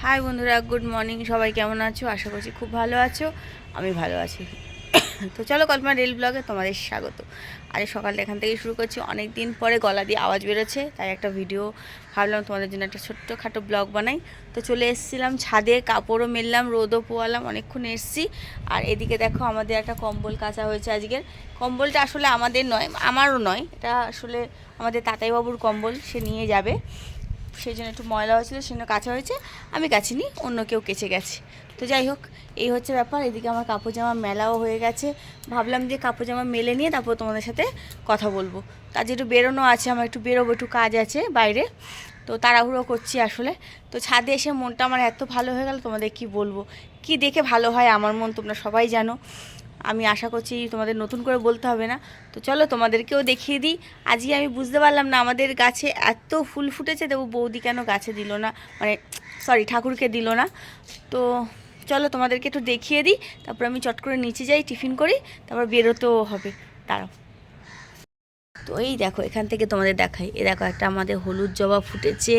High বন্ধুরা, good morning. সবাই কেমন আছো? আশা করছি খুব ভালো আছো। আমি ভালো আছি। তো চলো কল্পনা রিল ব্লগে তোমাদের স্বাগত। আজ সকালটা এখান থেকে শুরু করছি। অনেক দিন পরে গলা দিয়ে আওয়াজ বেরোচ্ছে, তাই একটা ভিডিও ভাবলাম তোমাদের জন্য একটা ছোট্টখাটো ব্লগ বানাই। তো চলে এসেছিলাম ছাদে, কাপড়ও মেললাম, রোদও পোয়ালাম, অনেকক্ষণ এসেছি। আর এদিকে দেখো আমাদের একটা কম্বল কাচা হয়েছে আজকের। কম্বলটা আসলে আমাদের নয়, আমারও নয়, এটা আসলে আমাদের তাতাইবাবুর কম্বল, সে নিয়ে যাবে। সেই জন্য একটু ময়লা হয়েছিলো, সেজন্য কাচা হয়েছে। আমি কাচিনি, অন্য কেউ কেচে গেছে। তো যাই হোক, এই হচ্ছে ব্যাপার। এদিকে আমার কাপড় জামা মেলাও হয়ে গেছে। ভাবলাম যে কাপড় জামা মেলে নিয়ে তারপর তোমাদের সাথে কথা বলবো। কাজ একটু বেরোনো আছে, আমার একটু বেরোবো, একটু কাজ আছে বাইরে। তো তাড়াহুড়ো করছি আসলে। তো ছাদে এসে মনটা আমার এত ভালো হয়ে গেল, তোমাদের কি বলবো। কি দেখে ভালো হয় আমার মন তোমরা সবাই জানো। আমি আশা করছি তোমাদের নতুন করে বলতে হবে না। তো চলো তোমাদেরকেও দেখিয়ে দিই। আজকে আমি বুঝতে পারলাম না আমাদের গাছে এত ফুল ফুটেছে, দেবো বৌদি কেন গাছে দিল না, মানে সরি ঠাকুরকে দিল না। তো চলো তোমাদেরকে একটু দেখিয়ে দিই, তারপর আমি চট করে নিচে যাই, টিফিন করি, তারপর বেরোতেও হবে। দাঁড়াও। তো এই দেখো, এখান থেকে তোমাদের দেখাই। এ দেখো, একটা আমাদের হলুদ জবা ফুটেছে,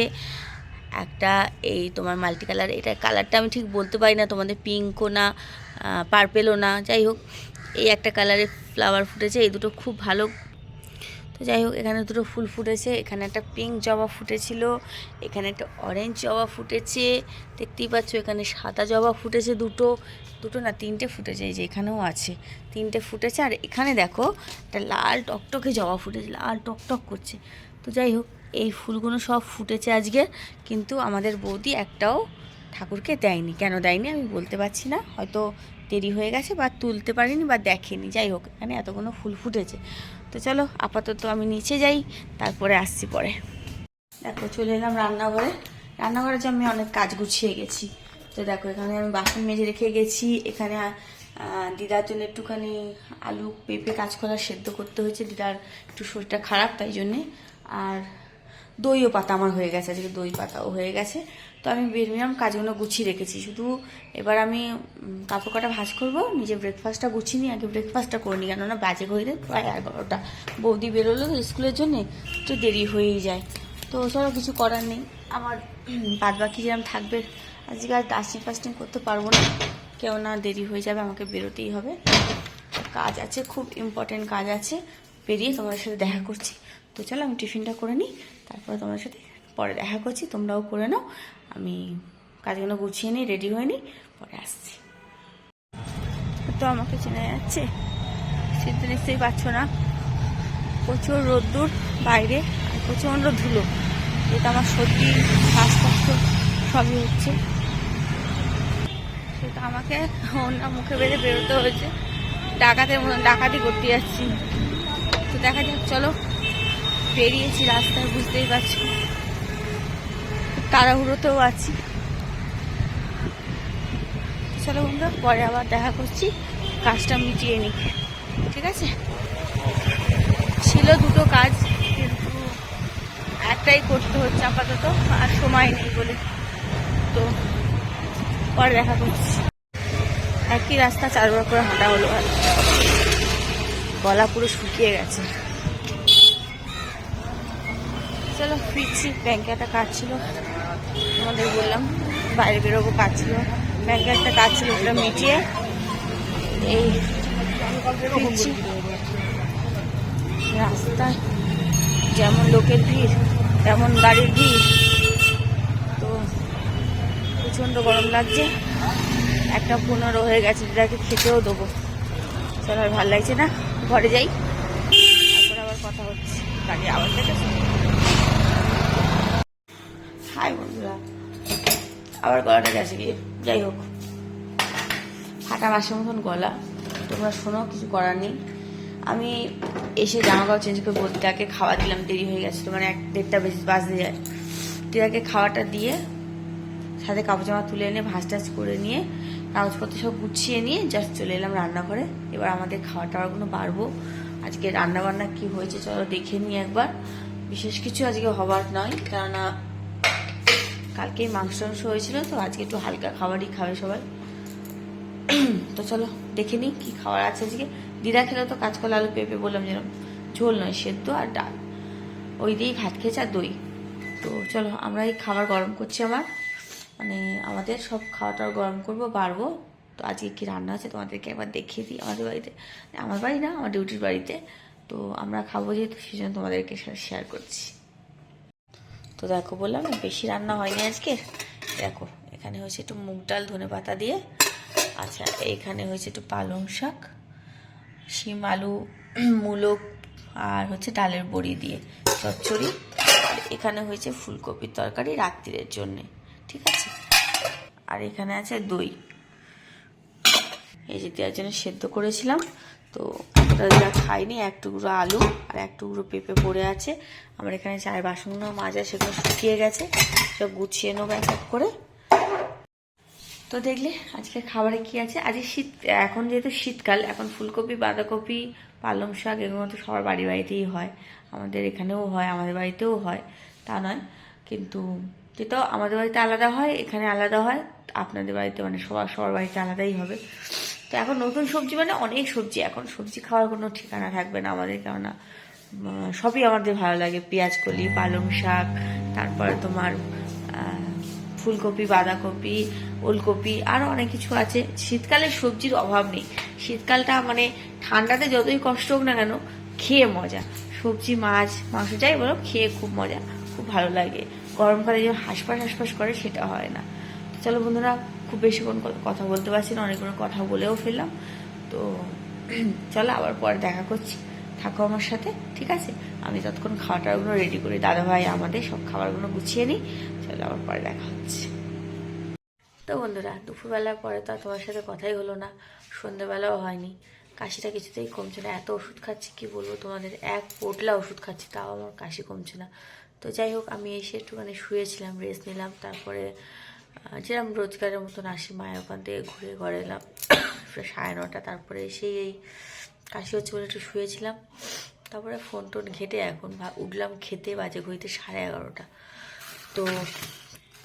একটা এই তোমার মাল্টি কালার। এটা কালারটা আমি ঠিক বলতে পারি না তোমাদের, পিঙ্কও না পার্পেলও না, যাই হোক এই একটা কালারের ফ্লাওয়ার ফুটেছে। এই দুটো খুব ভালো। তো যাই হোক, এখানে দুটো ফুল ফুটেছে। এখানে একটা পিঙ্ক জবা ফুটেছিল, এখানে একটা অরেঞ্জ জবা ফুটেছে, দেখতেই পাচ্ছ। এখানে সাদা জবা ফুটেছে দুটো, দুটো না তিনটে ফুটেছে, এই যে এখানেও আছে, তিনটে ফুটেছে। আর এখানে দেখো একটা লাল টকটকে জবা ফুটেছে, লাল টকটক করছে। তো যাই হোক, এই ফুলগুলো সব ফুটেছে আজকে, কিন্তু আমাদের বৌদি একটাও ঠাকুরকে দেয়নি। কেন দেয়নি আমি বলতে পারছি না, হয়তো দেরি হয়ে গেছে বা তুলতে পারিনি বা দেখেনি। যাই হোক, এখানে এতগুলো ফুল ফুটেছে। তো চলো আপাতত আমি নিচে যাই, তারপরে আসছি পরে। দেখো চলে এলাম রান্নাঘরে। রান্নাঘরে যে আমি অনেক কাজ গুছিয়ে গেছি। তো দেখো, এখানে আমি বাসন মেজে রেখে গেছি। এখানে দিদার জন্য একটুখানি আলু পেঁপে কাঁচকলা সেদ্ধ করতে হয়েছে। দিদার একটু শরীরটা খারাপ, তাই জন্যে। আর দইও পাতা আমার হয়ে গেছে, আজকে দই পাতাও হয়ে গেছে। তো আমি বেরমিয়াম কাজগুলো গুছিয়ে রেখেছি। শুধু এবার আমি কাপড় কাটা ভাঁজ করবো, নিজে ব্রেকফাস্টটা গুছিয়ে নিই। আগে ব্রেকফাস্টটা করে নিই, কেননা বাজে ঘড়িতে প্রায় 11টা। বৌদি বেরোলো স্কুলের জন্যে, একটু দেরি হয়েই যায়। তো চলো, কিছু করার নেই। আমার বাদ বাকি যেরকম থাকবে, আজকে আর ডাস্টিং ফাস্টিং করতে পারবো না, কেননা দেরি হয়ে যাবে, আমাকে বেরোতেই হবে। কাজ আছে, খুব ইম্পর্টেন্ট কাজ আছে, বেরিয়ে তোমাদের সাথে দেখা করছি। তো চলো আমি টিফিনটা করে নিই, তারপরে তোমাদের সাথে পরে দেখা করছি। তোমরাও করে নাও, আমি কাজগুলো গুছিয়ে নিই, রেডি হয়ে নিই, পরে আসছি। তো আমাকে চেনা যাচ্ছে, সেটা নিশ্চয়ই পাচ্ছ না। প্রচুর রোদ্দুর বাইরে, আর প্রচণ্ড ধুলো। যেটা আমার সর্দি শ্বাসকষ্ট সবই হচ্ছে, সেটা আমাকে অন্য মুখে বেঁধে বেরোতে হয়েছে। ডাকাতের মতন ডাকাতি করতে যাচ্ছি। তো দেখা যাক, চলো বেরিয়েছি রাস্তায়, বুঝতেই পারছো তাড়াহুড়োতেও আছি। চলো বন্ধু, পরে আবার দেখা করছি, কাজটা মিটিয়ে নিই, ঠিক আছে? ছিল দুটো কাজ, কিন্তু একটাই করতে হচ্ছে আপাতত, আর সময় নেই বলে। তো পরে দেখা করছি। একই রাস্তা 4বার করে হাঁটা হলো, আর গলা পুরো শুকিয়ে গেছে। চলো ফিরছি। ব্যাংকে একটা কাজ ছিল, তোমাদের বললাম বাইরে বেরোবো, কাজ ছিল ব্যাংকে একটা কাজ ছিল, ওটা মিটিয়ে এই ফিরছি। রাস্তায় যেমন লোকের ভিড়, তেমন গাড়ির ভিড়। তো প্রচণ্ড গরম লাগছে। 1:15 হয়ে গেছে, দিদাকে খেতেও দেবো। চলো, আর ভালো লাগছে না, ঘরে যাই, তারপরে আবার কথা হচ্ছে। গাড়ির আওয়াজ দেখেছো? হাই বন্ধুরা, আবার গলাটা গেছে গিয়ে। যাই হোক, ফাটা মাসের মতন গলা, তোমরা শোনো, কিছু করার নেই। আমি এসে জামা কাপড় চেঞ্জ করে বৌদিটাকে খাওয়া দিলাম, দেরি হয়ে গেছে, মানে 1-1:30 বাজতে যায়। দিদাকে খাওয়াটা দিয়ে সাথে কাপড় জামা তুলে এনে ভাঁজ টাজ করে নিয়ে কাগজপত্র সব গুছিয়ে নিয়ে জাস্ট চলে এলাম রান্নাঘরে। এবার আমাদের খাওয়া টাওয়ারগুলো বাড়বো। আজকে রান্না বান্না কি হয়েছে চলো দেখে নিই একবার। বিশেষ কিছু আজকে হবার নয়, কেননা কালকেই মাংস টাংস হয়েছিল, তো আজকে একটু হালকা খাবারই খাবে সবাই। তো চলো দেখে নিই কী খাবার আছে আজকে। দিদা খেলে তো কাঁচকলা আলু পেঁপে, বললাম যেরকম, ঝোল নয়, সেদ্ধ আর ডাল, ওই দিয়েই ভাত খেয়েছে, আর দই। তো চলো, আমরা এই খাবার গরম করছি। আমার মানে আমাদের সব খাওয়াটা গরম করবো বাড়বো। তো আজকে কী রান্না আছে তোমাদেরকে একবার দেখিয়ে দিই। আমাদের বাড়িতে, আমার বাড়ি না, আমার ডিউটির বাড়িতে। তো আমরা খাবো যেহেতু, সেই জন্য তোমাদেরকে শেয়ার করছি। তো দেখো, বললাম না বেশি রান্না হয়নি আজকে। দেখো এখানে হয়েছে একটু মুগ ডাল ধনে পাতা দিয়ে। আচ্ছা, এখানে হয়েছে একটু পালং শাক, শিম আলু মূলো আর হচ্ছে ডালের বড়ি দিয়ে চচ্চড়ি। আর এখানে হয়েছে ফুলকপির তরকারি রাত্রিরের জন্যে, ঠিক আছে। আর এখানে আছে দই, এই যে দেওয়ার জন্য সেদ্ধ করেছিলাম। তো এতটা যা খাইনি, এক টুকরো আলু আর এক টুকরো পেঁপে পড়ে আছে। আমার এখানে চায়ের বাসনগুলো মাজা, সেগুলো শুকিয়ে গেছে, সব গুছিয়ে নেবো এক এক করে। তো দেখলে আজকে খাবারে কি আছে। আজকে শীত, এখন যেহেতু শীতকাল, এখন ফুলকপি বাঁধাকপি পালং শাক এগুলো তো সবার বাড়িতেই হয়। আমাদের এখানেও হয়, আমাদের বাড়িতেও হয়, তা নয়। কিন্তু যেটা আমাদের বাড়িতে আলাদা হয়, এখানে আলাদা হয়, আপনাদের বাড়িতে মানে সবার বাড়িতে আলাদাই হবে। তো এখন নতুন সবজি মানে অনেক সবজি, এখন সবজি খাওয়ার কোনো ঠিকানা থাকবে না আমাদের, কেননা সবই আমাদের ভালো লাগে। পেঁয়াজ কলি, পালং শাক, তারপরে তোমার ফুলকপি বাঁধাকপি ওলকপি, আরও অনেক কিছু আছে। শীতকালে সবজির অভাব নেই। শীতকালটা মানে ঠান্ডাতে যতই কষ্ট হোক না কেন, খেয়ে মজা। সবজি মাছ মাংস যাই বলো, খেয়ে খুব মজা, খুব ভালো লাগে। গরমকালে যে হাঁসফাঁস করে সেটা হয় না। চলো বন্ধুরা, খুব বেশিক্ষণ কথা বলতে পারছি না, অনেকগুলো কথা বলেও ফেললাম। তো চলো আবার পরে দেখা করছি, থাকো আমার সাথে, ঠিক আছে। আমি ততক্ষণ খাওয়াটাগুলো রেডি করি, দাদাভাই আমাদের সব খাবারগুলো গুছিয়ে নিই। চলো আবার পরে দেখা হচ্ছে। তো বন্ধুরা, দুপুরবেলার পরে তো আর তোমার সাথে কথাই হলো না, সন্ধ্যেবেলাও হয়নি। কাশিটা কিছুতেই কমছে না, এত ওষুধ খাচ্ছি কি বলবো তোমাদের, এক পোটলা ওষুধ খাচ্ছি তাও আমার কাশি কমছে না। তো যাই হোক, আমি এসে একটুখানি শুয়েছিলাম, রেস্ট নিলাম। তারপরে যেরকম রোজগারের মতন আসি, মায়ের ওখান থেকে ঘুরে ঘরে এলাম 9:30। তারপরে সেই এই কাশি হচ্ছে বলে একটু শুয়েছিলাম। তারপরে ফোন টোন ঘেটে এখন উঠলাম খেতে, বাজে ঘড়িতে 11:30। তো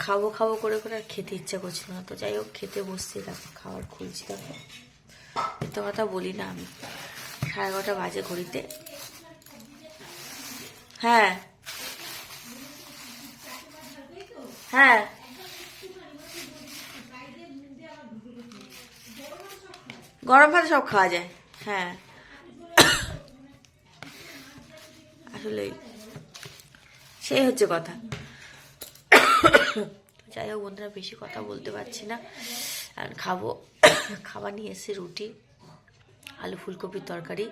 খাবো করে আর খেতে ইচ্ছা করছিল না। তো যাই হোক, খেতে বসছি, দেখো খাবার খুলছি। দেখো, এত কথা বলি না আমি, 11:30 বাজে ঘড়িতে। হ্যাঁ হ্যাঁ, গরম ভাতে সব খাওয়া যায়। হ্যাঁ, আসলেই সেই হচ্ছে কথা। যাই হোক বন্ধুরা, বেশি কথা বলতে পারছি না, আর খাবার নিয়ে এসে রুটি, আলু ফুলকপির তরকারি,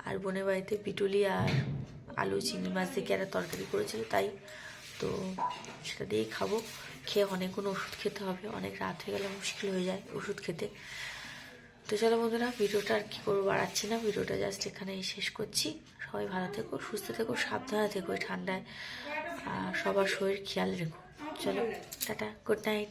আর বোনের বাড়িতে পিটুলি আর আলু চিংড়ি মাছ দিয়ে একটা তরকারি করেছিল, তাই তো সেটা দিয়েই খাবো। খেয়ে অনেকগুলো ওষুধ খেতে হবে, অনেক রাত হয়ে গেলে মুশকিল হয়ে যায় ওষুধ খেতে। তো চলো বন্ধুরা, ভিডিওটা আর কী করবো, বাড়াচ্ছি না, ভিডিওটা জাস্ট এখানেই শেষ করছি। সবাই ভালো থেকো, সুস্থ থেকো, সাবধানে থেকো ঠান্ডায়, আর সবার শরীর খেয়াল রেখো। চলো টাটা, গুড নাইট।